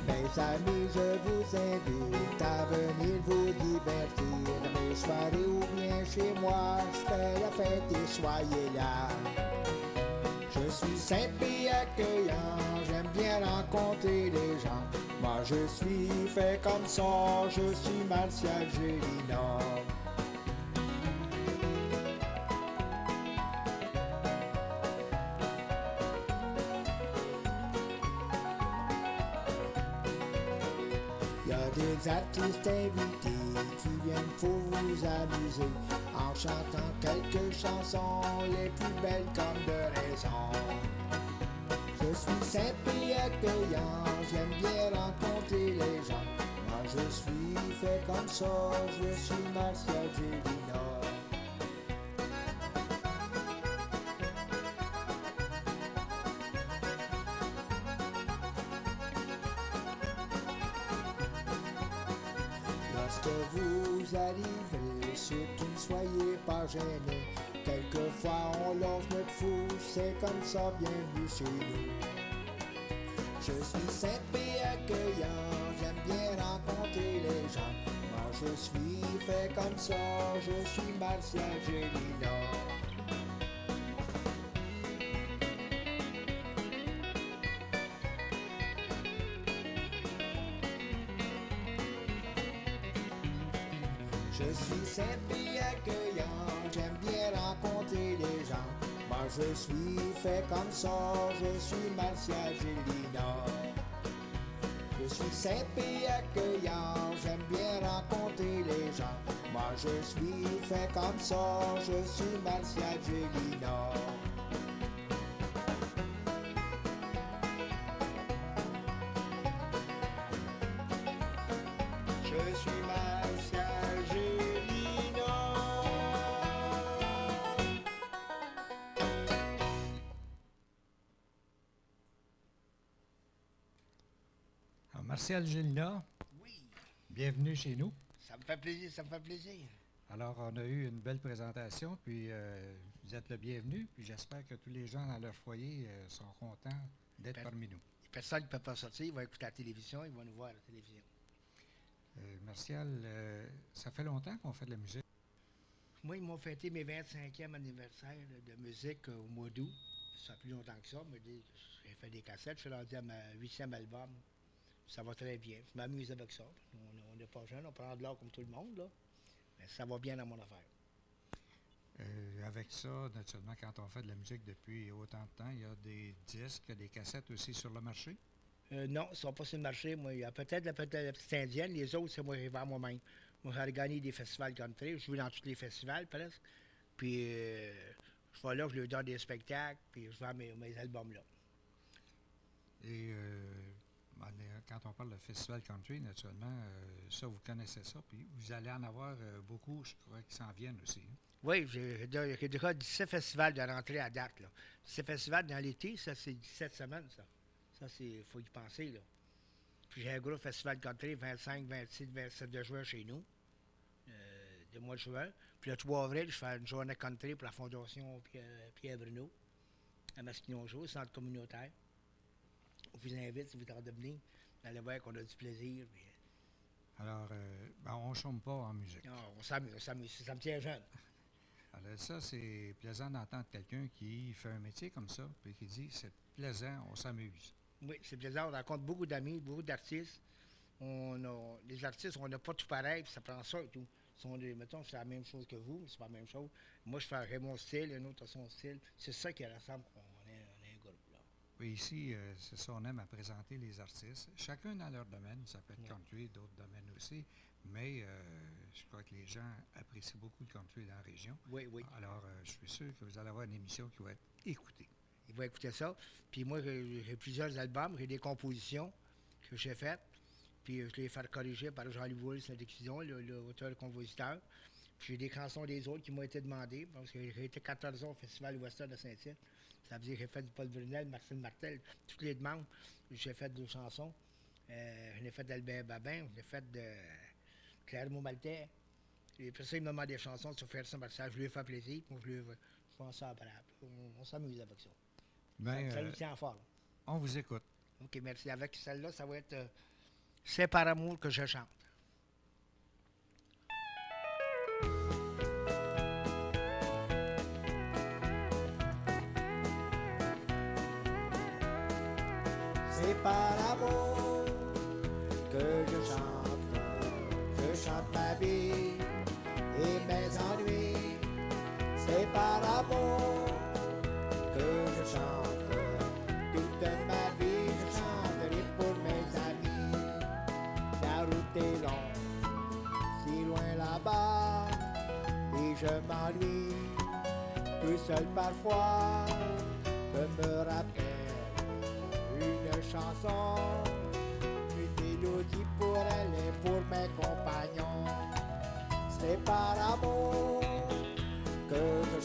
Mes amis, je vous invite à venir vous divertir dans mes soirées ou bien chez moi. Je fais la fête et soyez là. Je suis simple et accueillant, j'aime bien rencontrer les gens. Moi je suis fait comme ça, je suis Martial Gélina. Il y a des artistes invités qui viennent pour vous amuser en chantant quelques chansons les plus belles comme de raison. Je suis simple et accueillant, j'aime bien rencontrer les gens. Moi je suis fait comme ça, je suis Martial Gélina. Lorsque vous arrivez, surtout ne soyez pas gênés. Quelquefois on longe notre fou, c'est comme ça, bienvenue chez nous. Je suis simple et accueillant, j'aime bien rencontrer les gens. Moi je suis fait comme ça, je suis Martial Gélina. Je suis simple et accueillant, j'aime bien rencontrer les gens. Moi je suis fait comme ça, je suis Martial Gélina. Je suis simple et accueillant, j'aime bien rencontrer les gens. Moi je suis fait comme ça, je suis Martial Gélina. Je suis Martial Gélina. Alors, Martial Gélina, Oui, bienvenue chez nous. ça me fait plaisir, ça me fait plaisir. Alors, on a eu une belle présentation, puis vous êtes le bienvenu, puis j'espère que tous les gens dans leur foyer sont contents d'être Per- parmi nous. Personne ne peut pas sortir, il va écouter la télévision, il va nous voir à la télévision. Martial, ça fait longtemps qu'on fait de la musique. Moi, ils m'ont fêté mes 25e anniversaire de musique au mois d'août. Ça fait plus longtemps que ça, mais j'ai fait des cassettes, je suis rendu à ma 8e album. Ça va très bien, je m'amuse avec ça. On n'est pas jeune, on prend de l'or comme tout le monde, là. Mais ça va bien dans mon affaire. Avec ça, naturellement, quand on fait de la musique depuis autant de temps, il y a des disques, des cassettes aussi sur le marché. Non, ils ne sont pas sur le marché. Moi, il y a peut-être la petite indienne, les autres, c'est moi qui vends moi-même. Moi, j'ai gagné des festivals country, je joue dans tous les festivals presque. Puis, je vais là, je leur donne des spectacles, puis je vends mes albums là. Et quand on parle de festival country, naturellement, ça, vous connaissez ça, puis vous allez en avoir beaucoup, je crois, qui s'en viennent aussi. Hein. Oui, j'ai déjà 17 festivals de rentrée à date. Là. 17 festivals dans l'été, ça, c'est 17 semaines, ça. Ça, il faut y penser, là. Puis j'ai un gros festival country, 25, 26, 27 de juin chez nous, le mois de juin. Puis le 3 avril, je fais une journée country pour la Fondation Pierre Bruno, à Masquinongeau, centre communautaire. On vous invite, si vous êtes en devenir, vous allez voir qu'on a du plaisir. Puis, Alors, on ne chôme pas en musique. non, on s'amuse, ça me tient jeune. Alors ça, c'est plaisant d'entendre quelqu'un qui fait un métier comme ça, puis qui dit, c'est plaisant, on s'amuse. Oui, c'est plaisant, on rencontre beaucoup d'amis, beaucoup d'artistes. Les artistes, on n'a pas tout pareil, puis ça prend ça et tout. Mettons, c'est la même chose que vous, mais c'est pas la même chose. Moi, je fais mon style, un autre a son style. C'est ça qui rassemble qu'on est un groupe, là. Oui, ici, c'est ça, on aime à présenter les artistes, chacun dans leur domaine, ça peut être country, d'autres domaines aussi, mais je crois que les gens apprécient beaucoup le country dans la région. Oui, oui. Alors, je suis sûr que vous allez avoir une émission qui va être écoutée. Il va écouter ça. Puis moi, j'ai plusieurs albums, j'ai des compositions que j'ai faites. Puis je les fais corriger par Jean-Louis Wool, c'est la décision, l'auteur-compositeur. Puis j'ai des chansons des autres qui m'ont été demandées, parce que j'ai été 14 ans au Festival Western de Saint-Tite. Ça veut dire que j'ai fait du Paul Brunel, Marcel Martel, toutes les demandes. J'ai fait des chansons. Je l'ai fait d'Albert Babin, je l'ai fait de Claire Maumaltais. Et puis ça, il me demande des chansons sur faire ça, Marcel. Je lui ai fait plaisir. Moi, je fais ça après. On s'amuse avec ça. Ben, Ça nous tient fort. on vous écoute. OK, merci. Avec celle-là, ça va être C'est par amour que je chante. C'est par amour que je chante ma vie et mes ennuis. C'est par amour que je chante toute ma vie. Je chanterai pour mes amis. La route est longue, si loin là-bas, et je m'ennuie tout seul parfois. Je me rappelle une chanson, une mélodie pour elle et pour mes compagnons. C'est par amour que je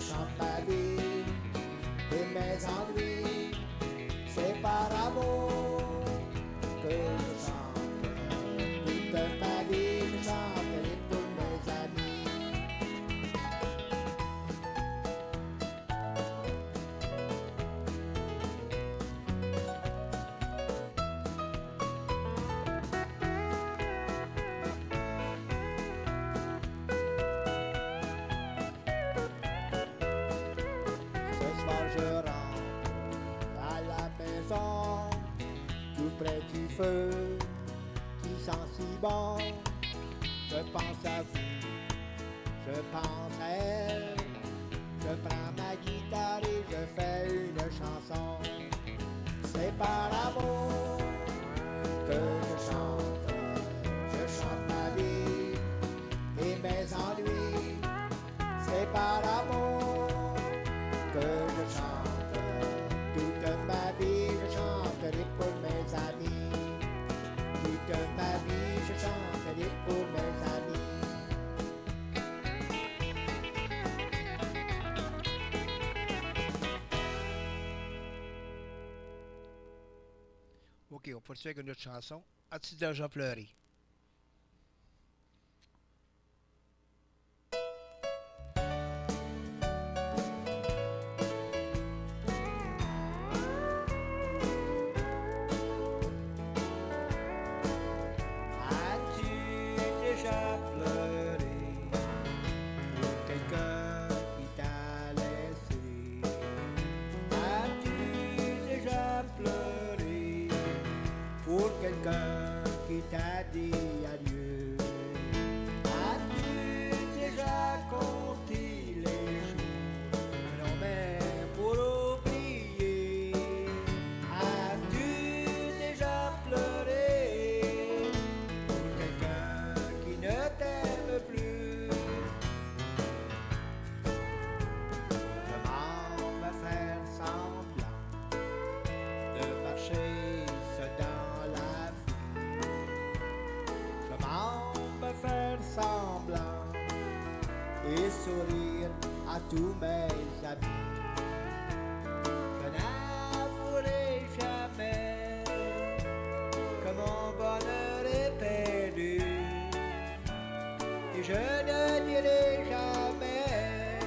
chante ma vie et mes ennuis. C'est par amour que je chante toute ma vie, je chanterai pour mes amis. Ce soir je rentre à la maison, tout près du feu qui sent si bon. Je pense à vous, je pense à elle. Je prends ma guitare et je fais une chanson. C'est par amour que je chante ma vie et mes ennuis. C'est par amour que je chante toute ma vie, je chanterai pour mes amis. Toute ma vie, je chanterai pour mes amis. OK, on poursuit avec une autre chanson. As-tu déjà pleuré? As-tu déjà pleuré pour quelqu'un qui t'a laissé? As-tu déjà pleuré pour quelqu'un qui t'a dit adieu? As-tu déjà compté les jours que l'on met pour oublier? As-tu déjà pleuré pour quelqu'un qui ne t'aime plus? Comment me faire semblant de marcher seul dans la vie? Comment me faire semblant et sourire à tous mes amis? Je n'avouerai jamais que mon bonheur est perdu, et je ne dirai jamais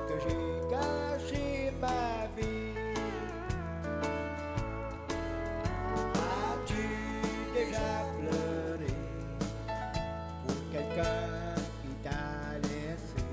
que j'ai gâché ma vie. As-tu déjà pleuré pour quelqu'un qui t'a laissé?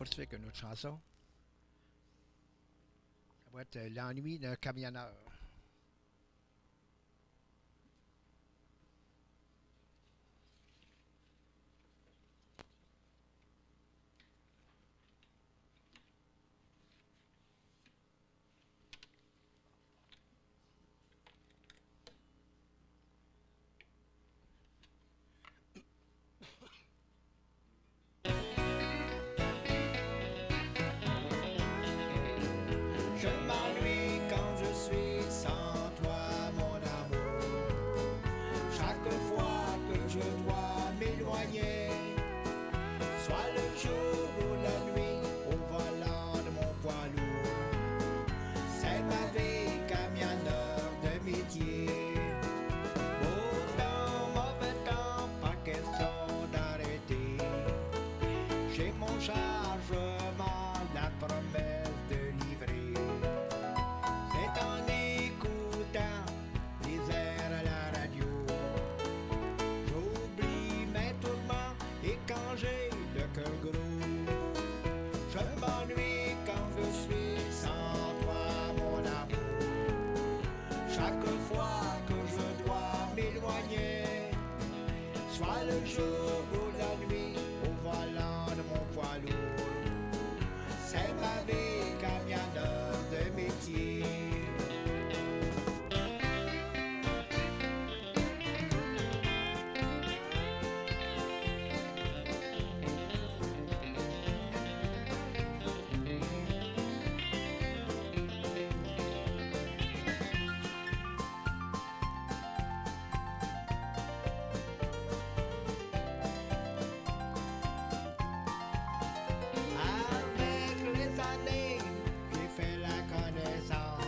poursuivre avec une autre chanson. Ça va être L'ennui d'un camionneur. Je m'ennuie quand je suis sans toi, mon amour. Chaque fois que je dois m'éloigner, soit le jour ou la nuit, au volant de mon poids lourd. C'est ma vie, camionneur de métier. Beau temps, mauvais temps, pas question d'arrêter. J'ai mon chargement, la promesse de livrer. C'est en écoutant les airs à la radio. J'oublie mes tourments et quand j'ai le cœur gros. Je m'ennuie quand je suis sans toi, mon amour. Chaque fois que je dois m'éloigner, soit le jour ou la nuit, au volant de mon poids lourd. C'est ma vie, camionneur de métier. Avec les années, j'ai fait la connaissance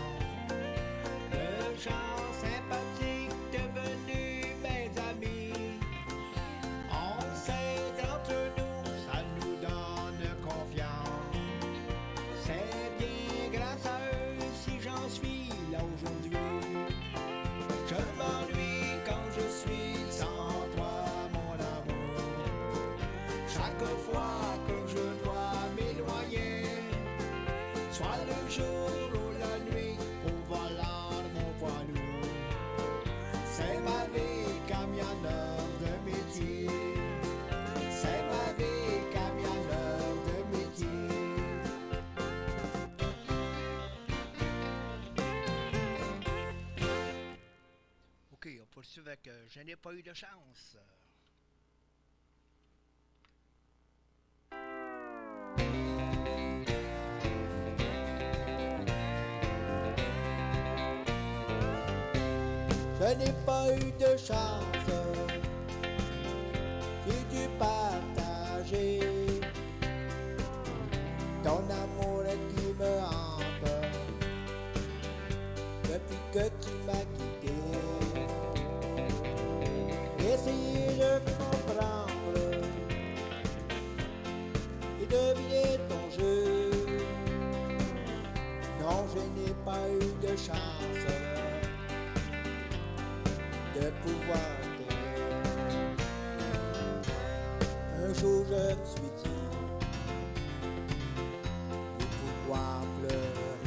de gens sympathiques devenus mes amis. On sait d'entre nous, ça nous donne confiance. C'est bien grâce à eux si j'en suis là aujourd'hui. Je m'ennuie quand je suis sans toi, mon amour. Chaque fois que je dois m'éloigner, soit le jour ou la nuit, au volant de mon poids lourd. C'est ma vie, camionneur de métier. C'est ma vie, camionneur de métier. OK, on poursuit avec Je n'ai pas eu de chance. Je n'ai pas eu de chance, j'ai dû partager ton amour qui me hante depuis que tu m'as quitté. Essayer de comprendre et deviner ton jeu. Non, je n'ai pas eu de chance de pouvoir t'aimer. Un jour je me suis dit de pouvoir pleurer.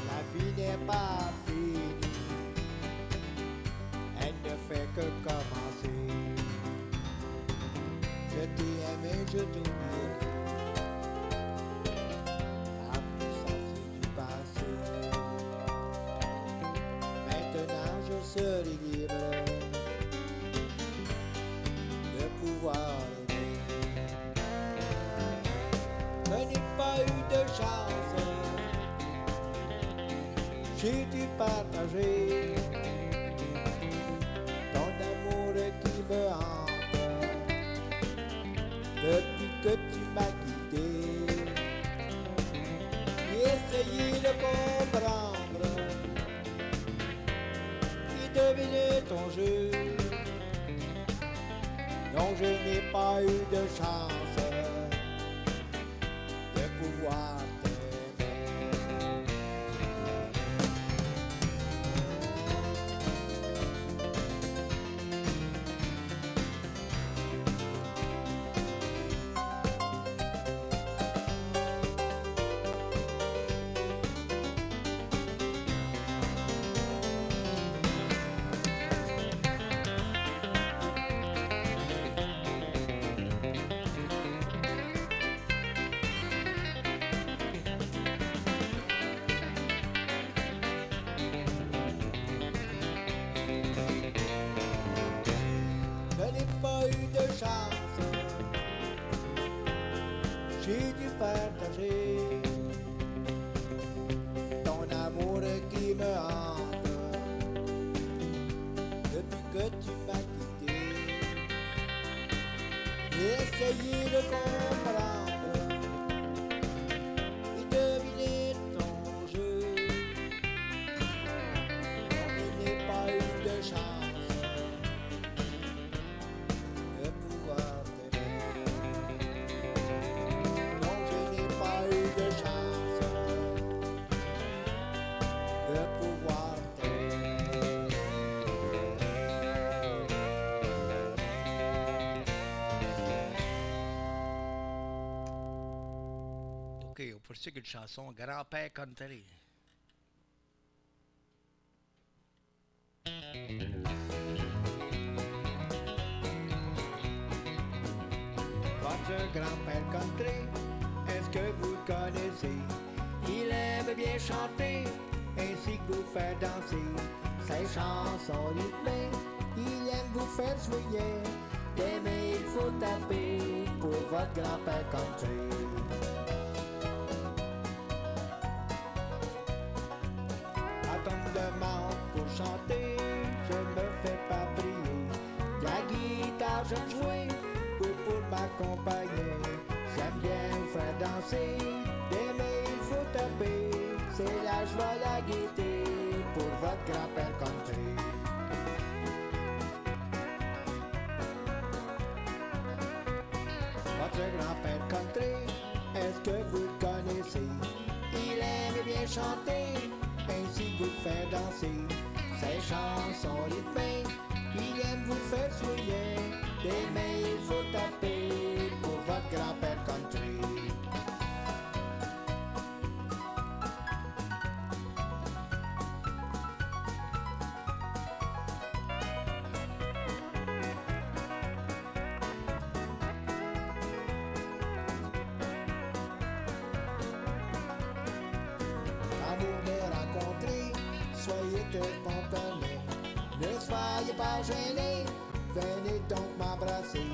La vie n'est pas finie, elle ne fait que commencer. Je t'ai aimé, je t'ai oublié. Ah, tout ça c'est du passé. Maintenant je serai libre de pouvoir aimer. Je n'ai pas eu de chance, j'ai dû partager ton amour qui me hante depuis que tu m'as quitté. J'ai essayé de comprendre et deviner ton jeu. Non, je n'ai pas eu de chance de pouvoir t'aimer. poursuit avec une chanson Grand-père Country. Votre grand-père country, est-ce que vous le connaissez? Il aime bien chanter, ainsi que vous faire danser. Ses chansons rythmées, il aime vous faire sourire. Des mains, il faut taper pour votre grand-père country. Attendre demande pour chanter, je me fais pas prier. La guitare, j'aime jouer, pour m'accompagner. J'aime bien vous faire danser, des mains, il faut taper. C'est la joie, la gaieté pour votre grand-père country. Votre grand-père country, est-ce que vous le connaissez? Il aime bien chanter, ainsi que vous faire danser. Ses chansons rythmées, il aime vous faire sourire. Des mains, il faut taper pour votre grand-père country. Amour de rencontrer, soyez très spontané. Ne soyez pas gênés, venez donc m'embrasser.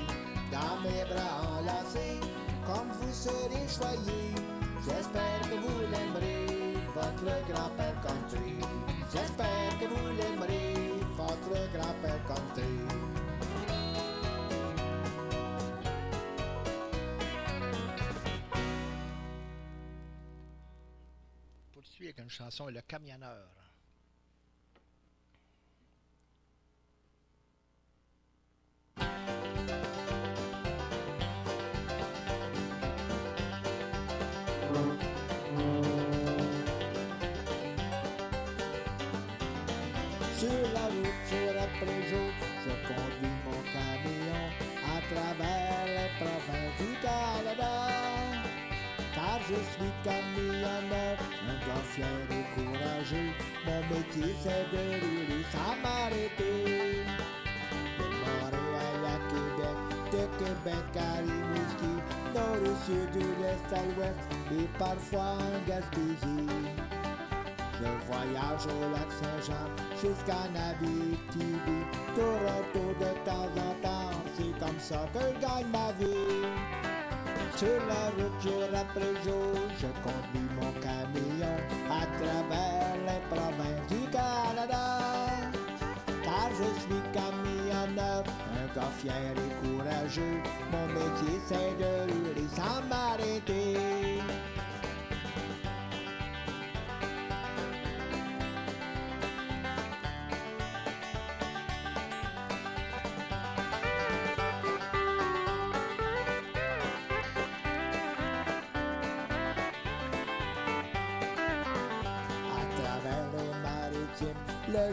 Dans mes bras enlacés, comme vous serez choyés. J'espère que vous l'aimerez, votre grand-père country. J'espère que vous l'aimerez, votre grand-père country. Poursuit avec une chanson Le Camionneur. Sur la route, jour après jour, je conduis mon camion à travers les provinces du Canada. Car je suis camionneur, un gars fier et courageux. Mon métier c'est de rouler sans m'arrêter. De Montréal à Québec, de Québec à Rimouski, nord au sud, de l'est à l'ouest et parfois en Gaspésie. Je voyage au lac Saint-Jean jusqu'à Abitibi, Toronto de temps en temps, c'est comme ça que je gagne ma vie. Sur la route jour après jour, je conduis mon camion à travers les provinces du Canada. Car je suis camionneur, un gars fier et courageux, mon métier c'est de rouler sans m'arrêter.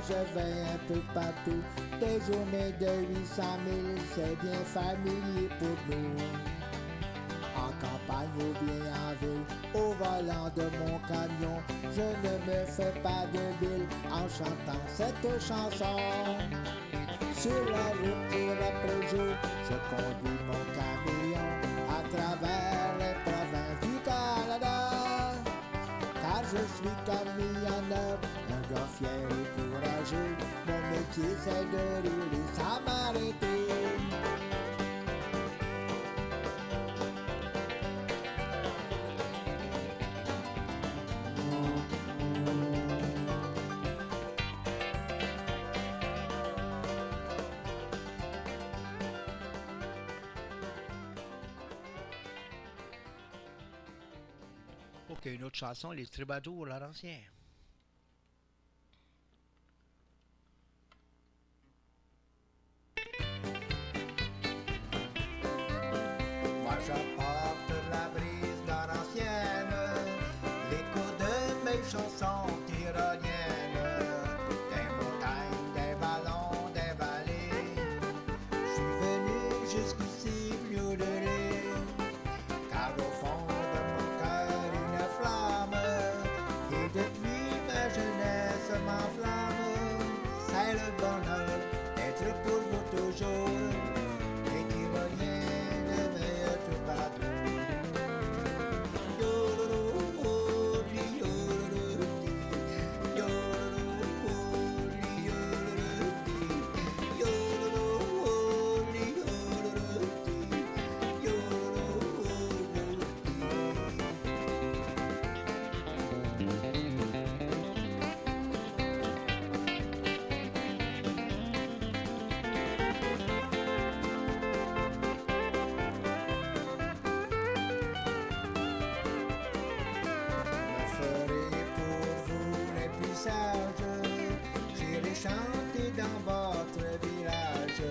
Je vais un peu partout, des journées de 800 000, c'est bien familier pour nous. En campagne ou bien en ville, au volant de mon camion, je ne me fais pas de bile en chantant cette chanson. Sur la route jour après jour, je conduis mon camion à travers les provinces du Canada. Car je suis camionneur, un gars fier et courageux, mon métier c'est de rouler sans m'arrêter. Ok, une autre chanson, Les Troubadours Laurentiens. Moi j'apporte la brise laurentienne, l'écho de mes chansons tyroliennes, des montagnes, des vallons, des vallées. Je suis venu jusqu'ici plus de rire, car au fond de mon cœur une flamme le bonheur d'être pour vous toujours et qui revient le meilleur tout partout. J'irai chanter dans votre village,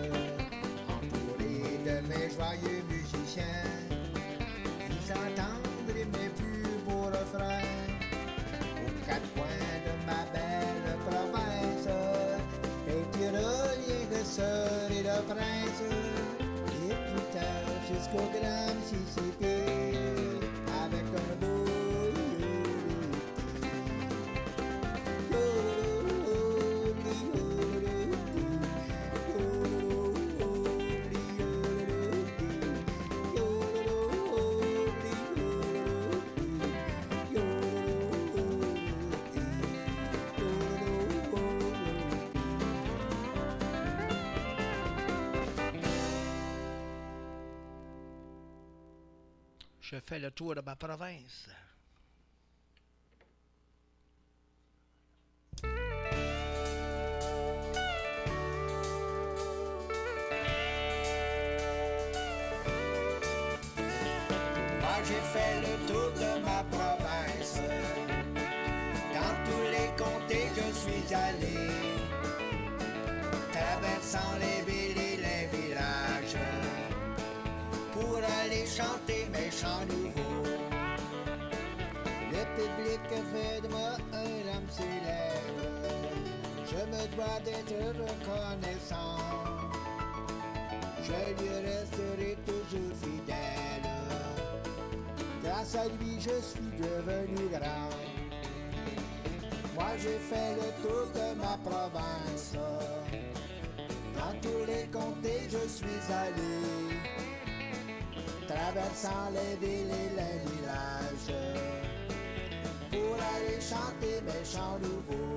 entouré de mes joyeux musiciens. Vous entendrez mes plus beaux refrains aux quatre coins de ma belle province. Et tyroliens, resseurs et de prince, et plus tard jusqu'au grand Mississippi, avec un beau Je fais le tour de ma province. Moi j'ai fait le tour de ma province. Dans tous les comtés je suis allé, traversant les villes et les villages, pour aller chanter mes chants nouveaux. Le public fait de moi un homme célèbre. Je me dois d'être reconnaissant. Je lui resterai toujours fidèle. Grâce à lui, je suis devenu grand. Moi, j'ai fait le tour de ma province. Dans tous les comtés, je suis allé, traversant les villes et les villages, pour aller chanter mes chants nouveaux.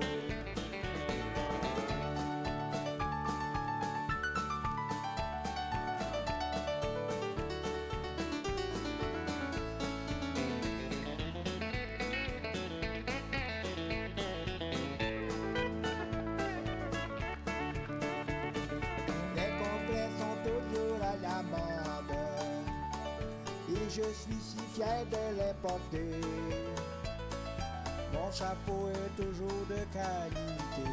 Je suis si fier de les porter. Mon chapeau est toujours de qualité,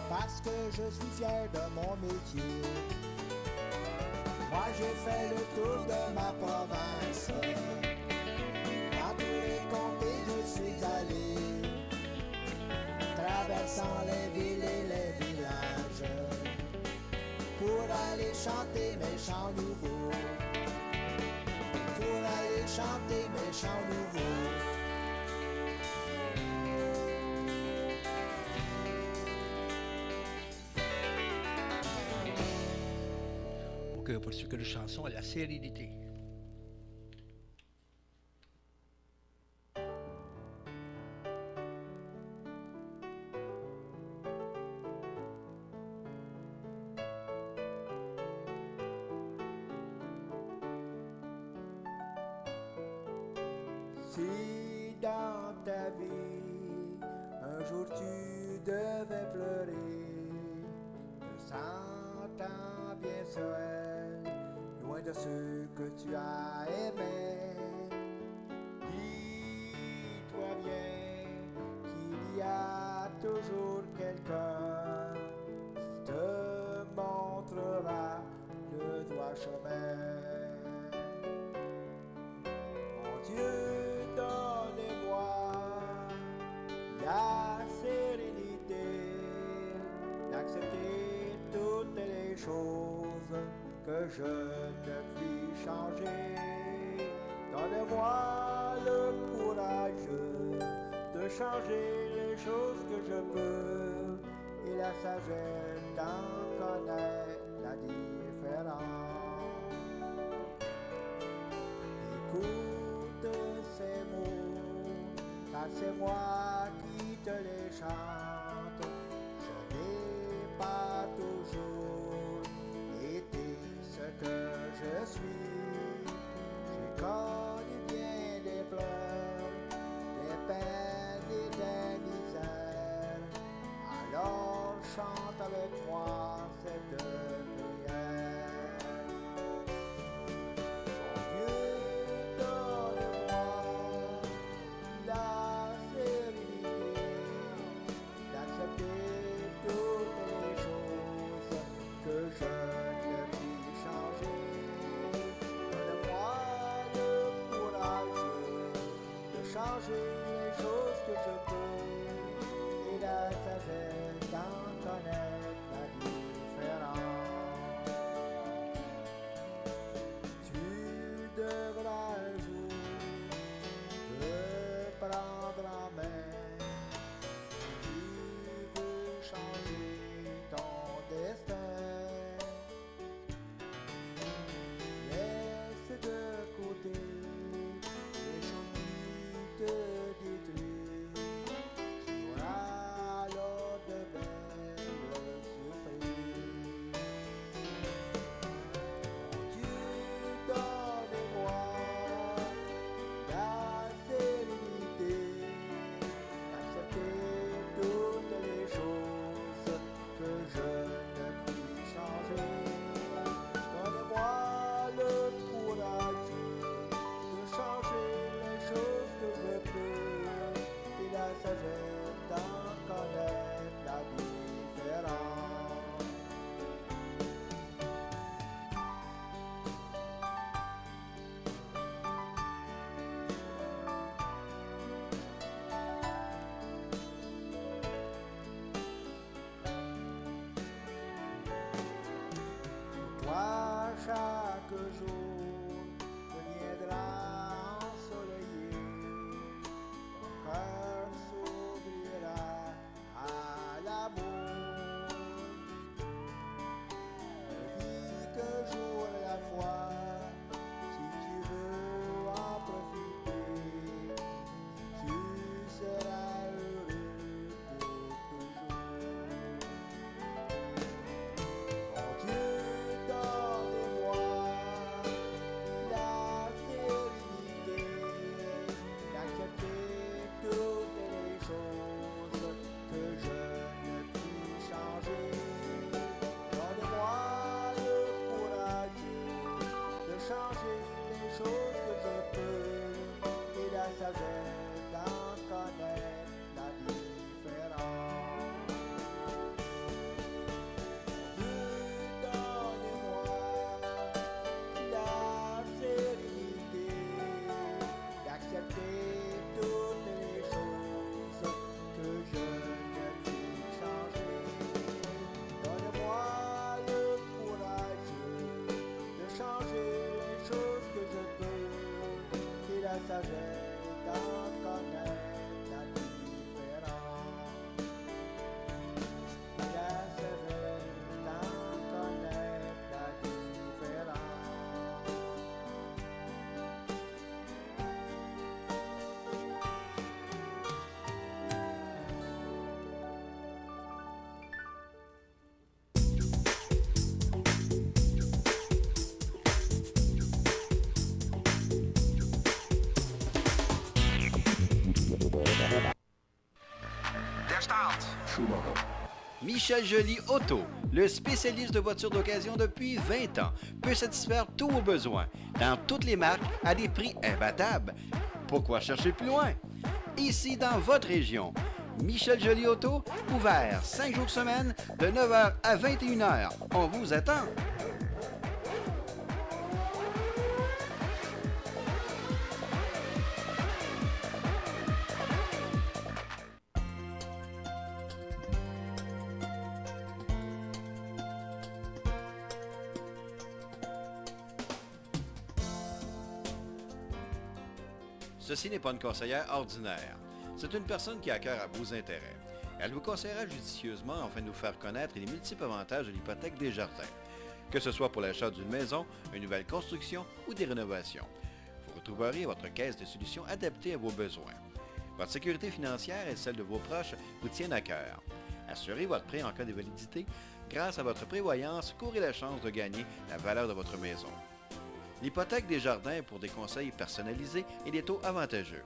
parce que je suis fier de mon métier. Moi j'ai fait le tour de ma province. Dans tous les comtés je suis allé, traversant les villes et les villages, pour aller chanter mes chants nouveaux. Pour aller chanter mes chants nouveaux. Ok, pour ce que de chanson à la sérénité. Si dans ta vie, un jour tu devais pleurer, te sentant bien seul, loin de ceux que tu as aimés, dis-toi bien qu'il y a toujours quelqu'un qui te montrera le droit chemin. Mon Dieu, donnez-moi la sérénité d'accepter toutes les choses que je ne puis changer. Donne-moi le courage de changer les choses que je peux et et la sagesse d'en connaître la différence. Écoute ces mots, car c'est moi qui te les chante. Je n'ai pas toujours été ce que je suis. J'ai connu bien des pleurs, des peines et des misères. Alors chante avec moi cette prière. Mon Dieu, donne-moi la sérénité d'accepter toutes les choses que je ne puis changer. Donne-moi le courage de changer les choses que je peux et la sagesse d'en connaître la différence. Tu devras un jour te prendre en main. Tu veux changer ton destin. Laisse de côté les choses qui te détruisent. Tu auras alors de belles surprises. Mon Dieu, donne-moi la sérénité d'accepter toutes les choses que je ne puis changer. Donne-moi le courage de changer les choses que je peux et la sagesse d'en connaître la différence. Toi, chaque jour deviendra ensoleillé, ton cœur s'ouvrira à l'amour. Ne vis qu'un jour à la fois, si tu veux en profiter, tu seras heureux pour toujours. Mon Dieu, donne-moi la sérénité d'accepter toutes les choses que je ne puis changer. Donne-moi le courage de changer les choses que je peux et la sagesse d'en connaître la différence. Donne-moi la sérénité d'accepter toutes les choses que je ne puis changer. Donne-moi le courage de changer les choses que je peux et la sagesse d'en connaître la différence. Et la sagesse d'en connaître la différence. Michel Joly Auto, le spécialiste de voitures d'occasion depuis 20 ans, peut satisfaire tous vos besoins, dans toutes les marques, à des prix imbattables. Pourquoi chercher plus loin? Ici, dans votre région. Michel Joly Auto, ouvert 5 jours semaine, de 9h à 21h. On vous attend! Ceci n'est pas une conseillère ordinaire. C'est une personne qui a cœur à vos intérêts. Elle vous conseillera judicieusement afin de nous faire connaître les multiples avantages de l'hypothèque Desjardins, que ce soit pour l'achat d'une maison, une nouvelle construction ou des rénovations. Vous retrouverez votre caisse de solutions adaptée à vos besoins. Votre sécurité financière et celle de vos proches vous tiennent à cœur. Assurez votre prêt en cas de validité. Grâce à votre prévoyance, courez la chance de gagner la valeur de votre maison. L'hypothèque Desjardins pour des conseils personnalisés et des taux avantageux.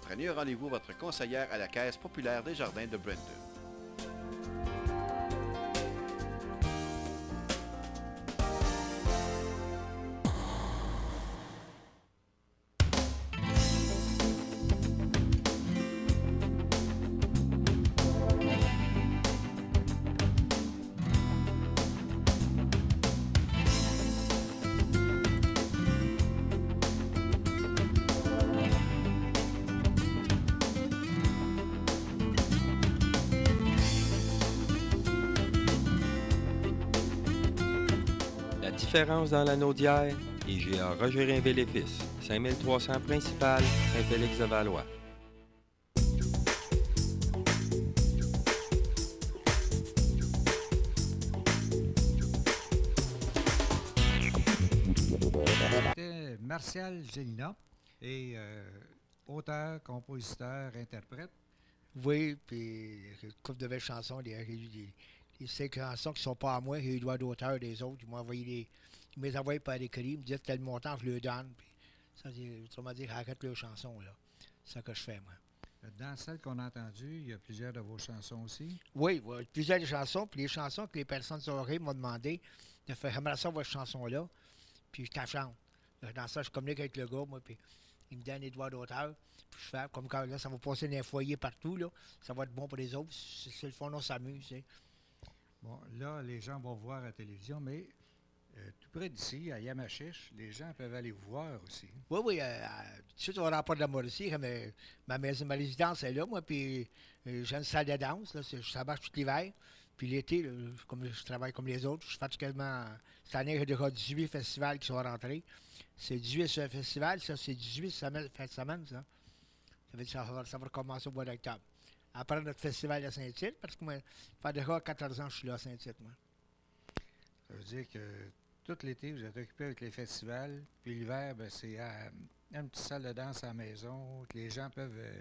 Prenez un rendez-vous votre conseillère à la Caisse populaire Desjardins de Brenton. Différence dans l'anneau d'hier, IGA Roger Rainville et Fils, 5300 principal, Saint-Félix-de-Valois. C'était Martial Gélinas, et auteur, compositeur, interprète. Oui, puis une couple de belles chansons, des 5 chansons qui ne sont pas à moi, j'ai eu le droit d'auteur des autres. Ils m'ont envoyé ils me les envoyaient par écrit, ils me disaient tel montant, je le donne. Puis ça, autrement dit, arrête leurs chansons, là. C'est ça que je fais, moi. Dans celle qu'on a entendue, il y a plusieurs de vos chansons aussi. Oui, plusieurs des chansons, puis les chansons que les personnes oreilles m'ont demandé de faire, j'aimerais ça, votre chanson-là, puis je t'en chante. Dans ça, je communique avec le gars, moi, puis il me donne les droits d'auteur, puis je fais, comme quand là, ça va passer dans les foyers partout, là, ça va être bon pour les autres, c'est le fond, on s'amuse, tu sais. Bon, là, les gens vont voir à la télévision, mais tout près d'ici, à Yamachiche, les gens peuvent aller vous voir aussi. Oui, tout de suite, on rapporte de la Mauricie, ma résidence est là, moi, puis j'ai une salle de danse, là, ça marche tout l'hiver. Puis l'été, comme je travaille comme les autres, je fais quasiment, cette année, il y a déjà 18 festivals qui sont rentrés. C'est 18 sur un festival, ça, c'est 18 semaines, fin de semaine, ça. Ça veut dire que ça va recommencer au mois d'octobre. Après notre festival à Saint-Tite, parce que moi, ça fait déjà 14 ans que je suis là à Saint-Tite, moi. Ça veut dire que tout l'été, vous êtes occupé avec les festivals, puis l'hiver, ben, c'est une petite salle de danse à la maison, que les gens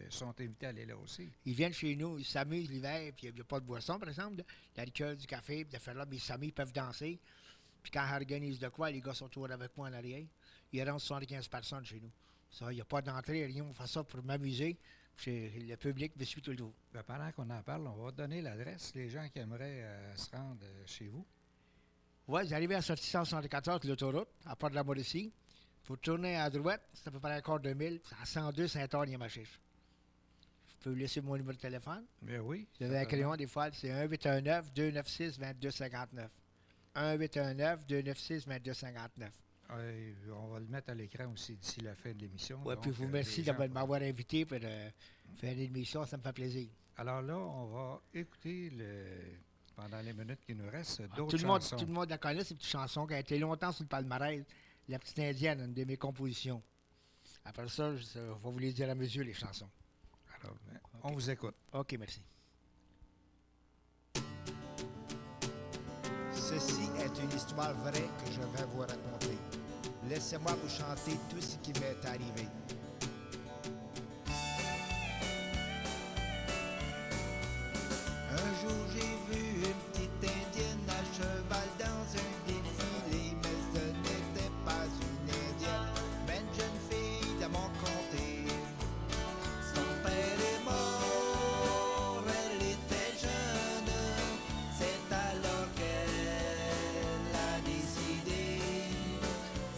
sont invités à aller là aussi. Ils viennent chez nous, ils s'amusent l'hiver, puis il n'y a pas de boisson, par exemple, de la liqueur, du café, puis d'affaires là, mais ils s'amusent, ils peuvent danser. Puis quand on organise de quoi, les gars sont toujours avec moi en arrière. Ils rentrent 75 personnes chez nous. Ça, il n'y a pas d'entrée, rien, on fait ça pour m'amuser. Le public me suit tout le tour. Ben, pendant qu'on en parle, on va donner l'adresse, les gens qui aimeraient se rendre chez vous. Oui, vous arrivez à sortie 174 de l'autoroute, à part de la Mauricie. Il faut tourner à droite, c'est à peu près un quart de mille, c'est à 102 Saint-Orne-Yamachiche. Je peux vous laisser mon numéro de téléphone. Mais oui. Vous avez un crayon, des fois, c'est 1-819-296-2259. 1-819-296-2259. On va le mettre à l'écran aussi d'ici la fin de l'émission. Oui, puis je vous remercie de m'avoir invité pour faire l'émission, ça me fait plaisir. Alors là, on va écouter, pendant les minutes qui nous restent, d'autres chansons. Tout le monde la connaît, cette petite chanson qui a été longtemps sur le palmarès, La Petite Indienne, une de mes compositions. Après ça, je vais vous les dire à mesure, les chansons. Alors, on vous écoute. OK, merci. Ceci est une histoire vraie que je vais vous raconter. Laissez-moi vous chanter tout ce qui m'est arrivé. Un jour j'ai vu une petite indienne à cheval dans un défilé, mais ce n'était pas une indienne, mais une jeune fille de mon comté. Son père est mort, elle était jeune, c'est alors qu'elle a décidé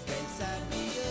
qu'elle s'habillerait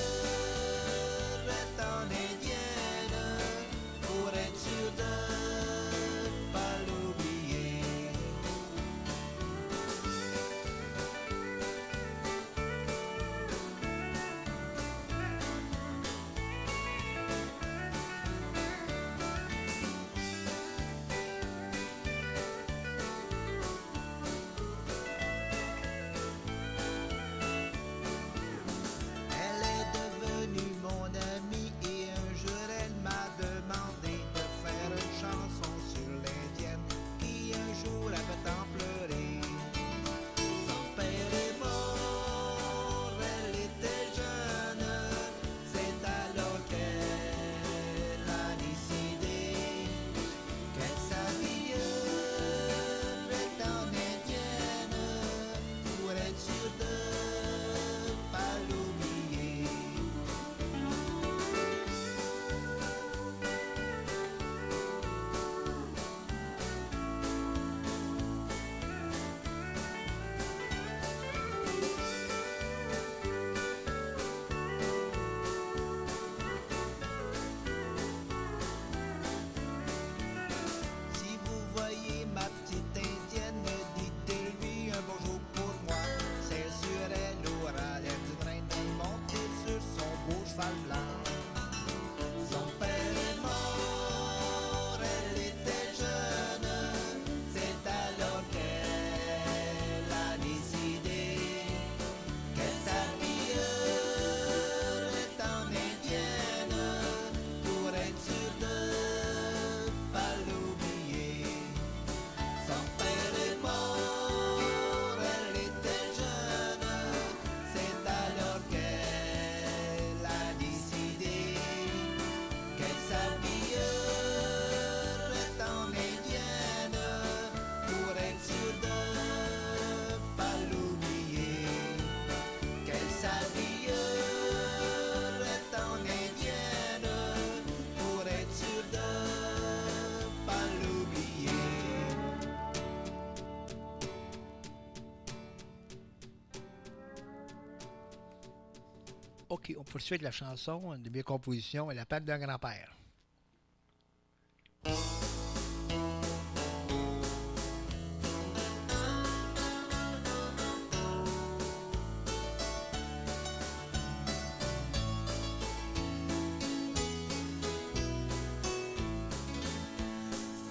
OK, on poursuit avec la chanson de mes compositions, La peine d'un grand-père.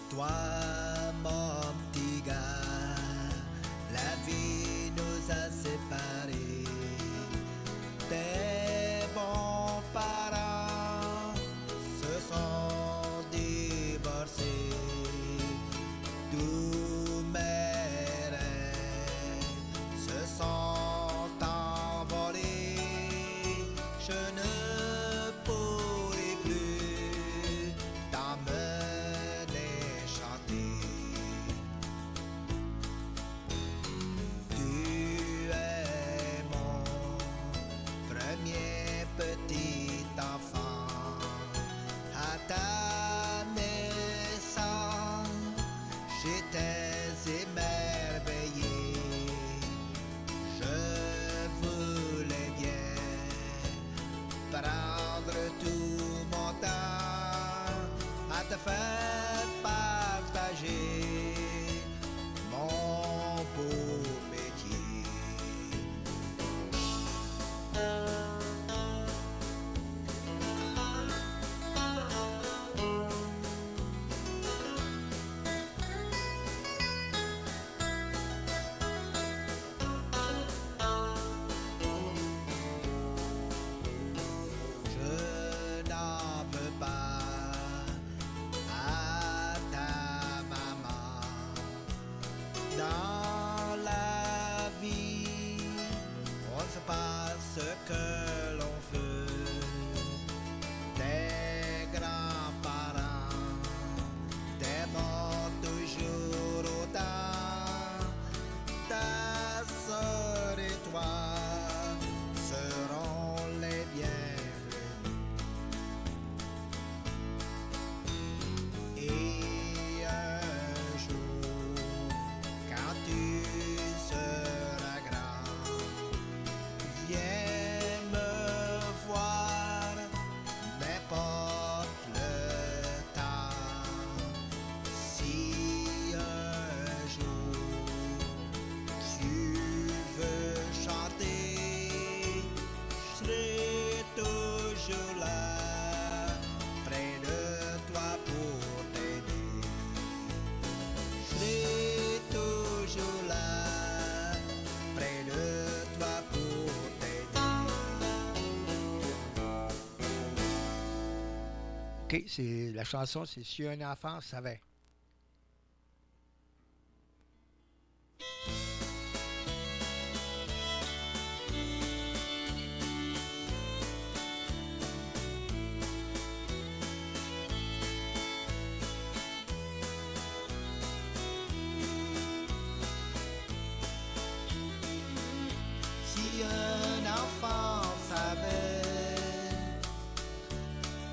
Toi, mon petit gars, la vie nous a séparés. Tes bons parents se sont divorcés. Tous mes rêves se sont envolés. Je ne pourrai plus t'emmener chanter. Tu es mon premier petit enfant. À ta naissance, j'étais émerveillé. Je voulais bien prendre tout mon temps à te faire partager mon beau métier. Je n'en veux pas à ta maman. Dans la vie, on ne fait pas ce que l'on veut. Tes grands-parents t'aimeront toujours autant. Ta sœur et toi seront les bienvenus. Et un jour, quand tu seras grand, viens me voir, n'importe le temps. Si un jour tu veux chanter, je serai toujours là, près de toi pour t'aider. Je serai toujours là, près de toi pour t'aider. OK, c'est la chanson, c'est Si un enfant savait. Si un enfant savait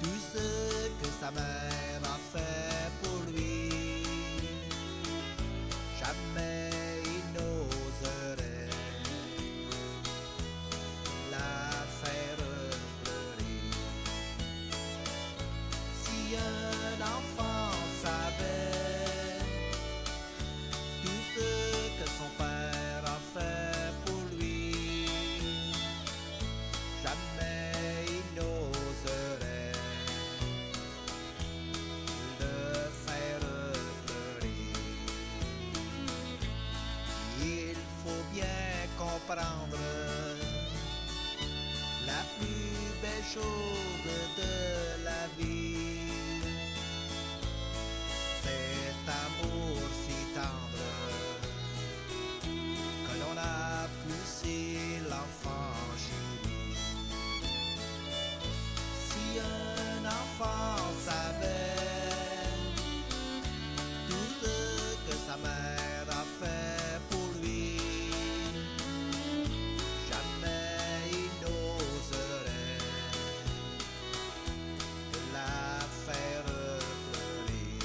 tout ce que sa mère a fait pour lui, jamais il n'oserait la faire pleurer. Si un enfant savait tout ce que son père a fait pour lui, jamais il n'oserait le faire pleurer. Il faut bien comprendre la plus belle chose de la vie, cet amour si tendre que l'on a poussé l'enfant chez lui. Si un enfant savait tout ce que sa mère a fait pour lui, jamais il n'oserait la faire pleurer.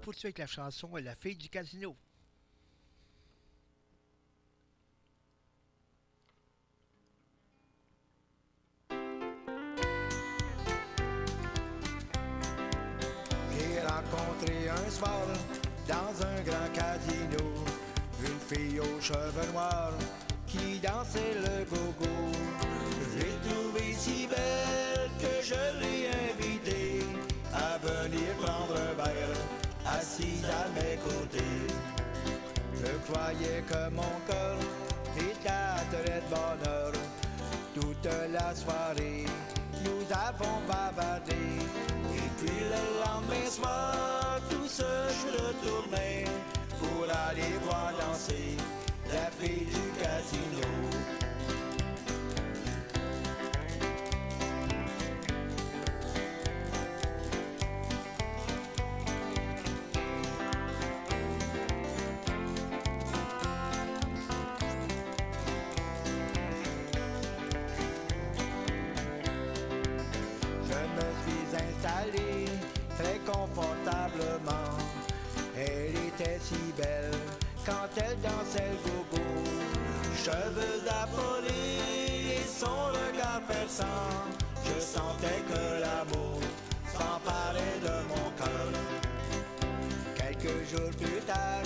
poursuit avec la chanson La fille du casino. J'ai rencontré un soir dans un grand casino une fille aux cheveux noirs qui dansait le gogo. Je l'ai trouvée si belle que je l'ai invitée à venir prendre un verre assise à mes côtés. Je croyais que mon cœur était à de bonheur. Toute la soirée, nous avons bavardé. Et puis le lendemain soir, tout seul je retournais pour aller voir danser la fille du casino. Très confortablement, elle était si belle quand elle dansait le gogo. Cheveux affolés et son regard perçant, je sentais que l'amour s'emparait de mon cœur. Quelques jours plus tard,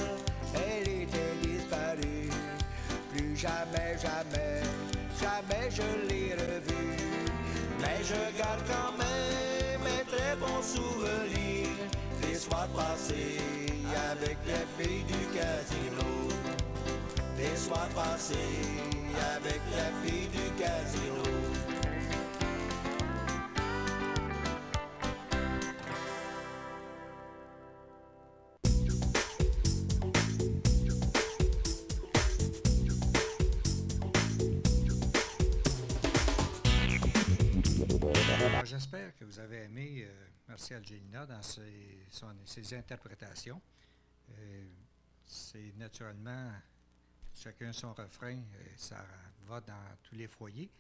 elle était disparue. Plus jamais, jamais, jamais je l'ai revue. Mais je garde quand même un très bon souvenir des soirs passés avec les filles du casino. Des soirs passés avec les filles du casino. J'espère que vous avez aimé Martial Gélina dans ses interprétations. C'est naturellement chacun son refrain, ça va dans tous les foyers.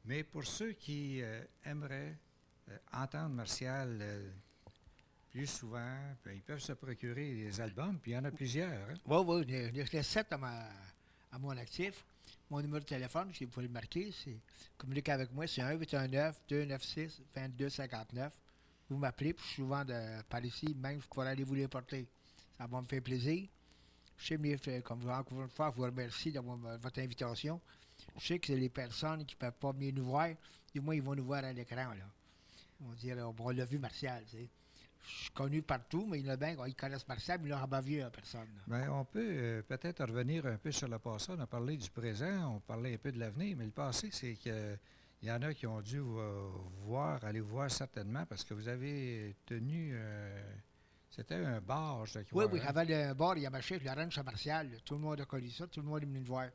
Mais pour ceux qui aimeraient entendre Martial plus souvent, ils peuvent se procurer des albums, puis il y en a plusieurs. Hein? Oui, il y a 7 à mon actif. Mon numéro de téléphone, si vous pouvez le marquer, c'est communiquer avec moi, c'est 1-819-296-2259. Vous m'appelez, puis je suis souvent par ici, même je pourrais aller vous les porter. Ça va me faire plaisir. Je sais, comme encore une fois, je vous remercie de votre invitation. Je sais que c'est les personnes qui ne peuvent pas venir nous voir, du moins ils vont nous voir à l'écran. Là. Ils vont dire, on l'a vu Martial, tu sais. Je suis connu partout, mais il y en a bien qui connaissent Martial, mais ils n'ont pas vu personne. Bien, on peut peut-être revenir un peu sur le passé. On a parlé du présent, on parlait un peu de l'avenir, mais le passé, c'est qu'il y en a qui ont dû aller voir certainement, parce que vous avez tenu... c'était un bar, je crois. Oui, avant le bar, il y a marché le ranch à Martial. Tout le monde a connu ça, tout le monde est venu le voir.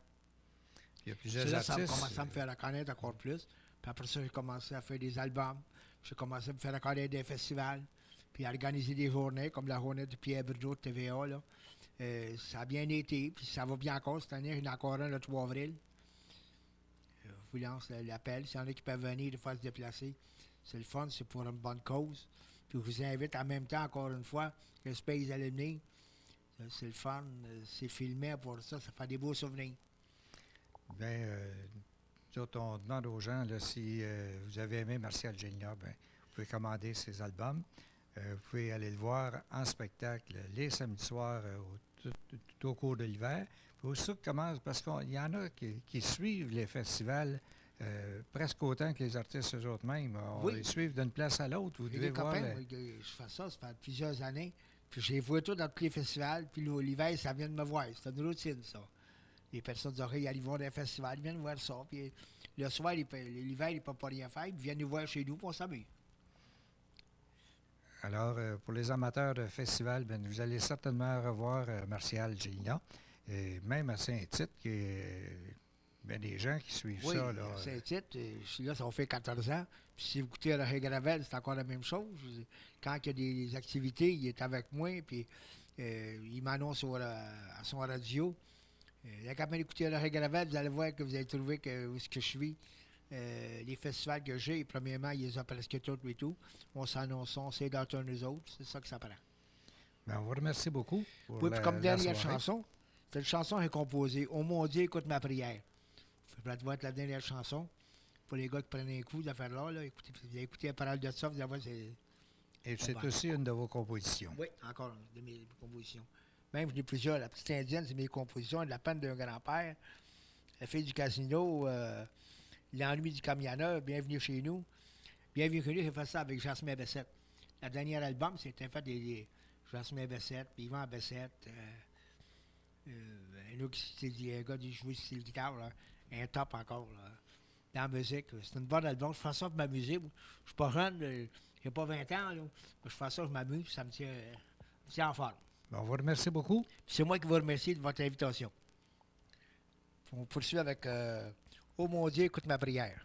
Il y a plusieurs là, artistes. ça a commencé à me faire connaître encore plus. Puis après ça, j'ai commencé à faire des albums. J'ai commencé à me faire connaître des festivals. Puis à organiser des journées, comme la journée de Pierre Bourgeois de TVA. Là. Ça a bien été, puis ça va bien encore cette année. Il y en a encore un le 3 avril. Je vous lance l'appel. S'il y en a qui peuvent venir, de faire se déplacer, c'est le fun, c'est pour une bonne cause. Puis je vous invite en même temps, encore une fois, que le Space à venir. C'est le fun, c'est filmé pour ça, ça fait des beaux souvenirs. Bien, on demande aux gens, là, si vous avez aimé Martial Gélina, bien, vous pouvez commander ses albums. Vous pouvez aller le voir en spectacle les samedis soirs tout au cours de l'hiver. Puis aussi commence, parce qu'il y en a qui suivent les festivals presque autant que les artistes eux autres mêmes. On les suit d'une place à l'autre. Vous devez voir. Je fais ça fait plusieurs années. Puis j'ai vu tout dans tous les festivals. Puis l'hiver, ça vient de me voir. C'est une routine, ça. Les personnes d'oreilles allaient voir des festivals, ils viennent voir ça. Puis le soir, l'hiver, ils ne peuvent pas rien faire. Ils viennent nous voir chez nous pour s'amuser. Alors, pour les amateurs de festivals, bien, vous allez certainement revoir Martial Gélina. Et même à Saint-Tite, il y a des gens qui suivent ça. Là. À Saint-Tite, là, ça fait 14 ans. Puis si vous écoutez à la Gravel, c'est encore la même chose. Quand il y a des activités, il est avec moi, puis il m'annonce à son radio. Il y a quand même écouté à la Gravel, vous allez voir que vous allez trouver où est-ce que je suis. Les festivals que j'ai, premièrement, ils les ont presque tous et tout. On s'annonce, on sait d'entendre nous autres. C'est ça que ça prend. Ben, on vous remercie beaucoup pour Oui, puis comme la dernière soirée. chanson, cette chanson est composée. Oh mon Dieu, écoute ma prière. Ça doit être la dernière chanson. Pour les gars qui prennent un coup d'affaire là, écoutez, vous écoutez la parole de ça, vous allez voir, c'est. Et c'est bon. aussi une de vos compositions. Oui, encore une de mes compositions. Même, j'en ai plusieurs. La petite indienne, c'est mes compositions. La peine d'un grand-père. La fille du casino. L'ennui du camionneur. Bienvenue chez nous. Bienvenue chez nous, j'ai fait ça avec Jasmin Bessette. La dernière album, c'était fait des Jasmin Bessette, Yvan Bessette. Un autre, un gars qui jouait sur la guitare, là, un top encore. Là, dans la musique. C'est une bonne album. Je fais ça pour m'amuser. Je suis pas jeune, j'ai pas 20 ans. Là, mais je fais ça, je m'amuse, ça me tient en forme. Ben, on vous remercie beaucoup. C'est moi qui vous remercie de votre invitation. On poursuit avec Oh mon Dieu, écoute ma prière.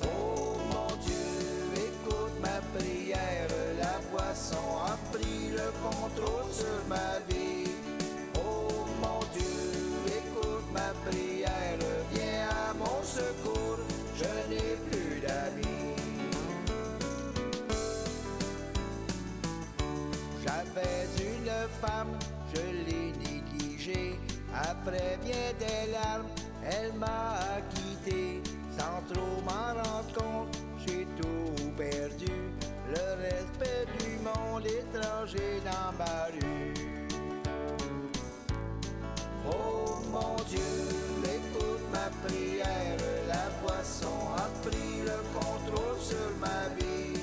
Oh mon Dieu, écoute ma prière, la boisson a pris le contrôle sur ma vie. Oh mon Dieu, écoute ma prière, viens à mon secours, je n'ai plus d'amis. J'avais une femme, je l'ai négligée, après bien des larmes, elle m'a quitté. Sans trop m'en rendre compte, j'ai tout perdu. Le respect du monde étranger dans ma rue. Oh mon Dieu, écoute ma prière. La boisson a pris le contrôle sur ma vie.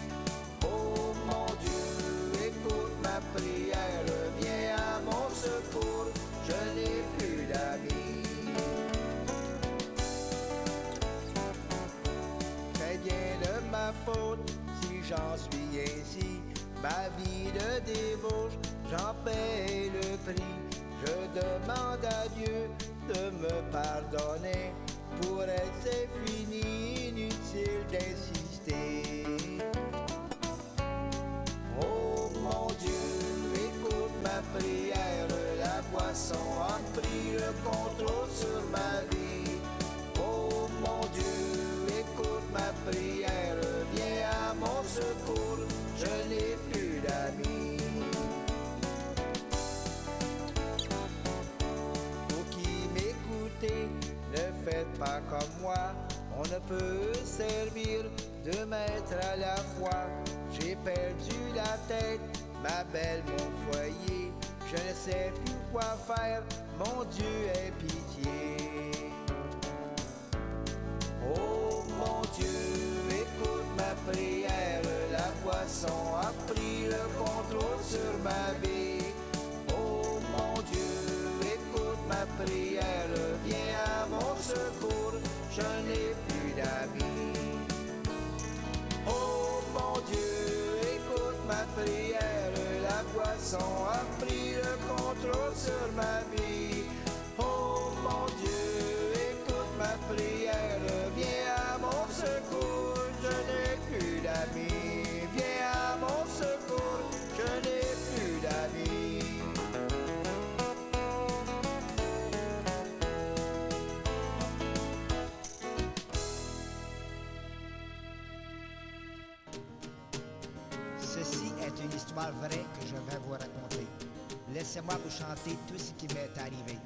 Oh mon Dieu, écoute ma prière. Viens à mon secours, je n'ai plus d'amis. Bien de ma faute si j'en suis ainsi. Ma vie de débauche, j'en paie le prix. Je demande à Dieu de me pardonner. Pour elle c'est fini, inutile d'insister. Oh mon Dieu, écoute ma prière. La boisson a pris le contrôle sur ma vie. Oh mon Dieu, écoute ma prière, viens à mon secours, je n'ai plus d'amis. Vous qui m'écoutez, ne faites pas comme moi, on ne peut servir de maître à la fois. J'ai perdu la tête, ma belle, mon foyer, je ne sais plus quoi faire, mon Dieu aie pitié. Oh mon Dieu, écoute ma prière, la boisson a pris le contrôle sur ma vie. Oh mon Dieu, écoute ma prière, viens à mon secours, je n'ai plus d'amis. Oh mon Dieu, écoute ma prière, la boisson a pris le contrôle sur ma vie. Oh mon Dieu, écoute ma prière, viens à mon secours, je n'ai plus d'amis. Viens à mon secours, je n'ai plus d'amis. Ceci est une histoire vraie que je vais vous raconter. Laissez-moi vous chanter tout ce qui m'est arrivé.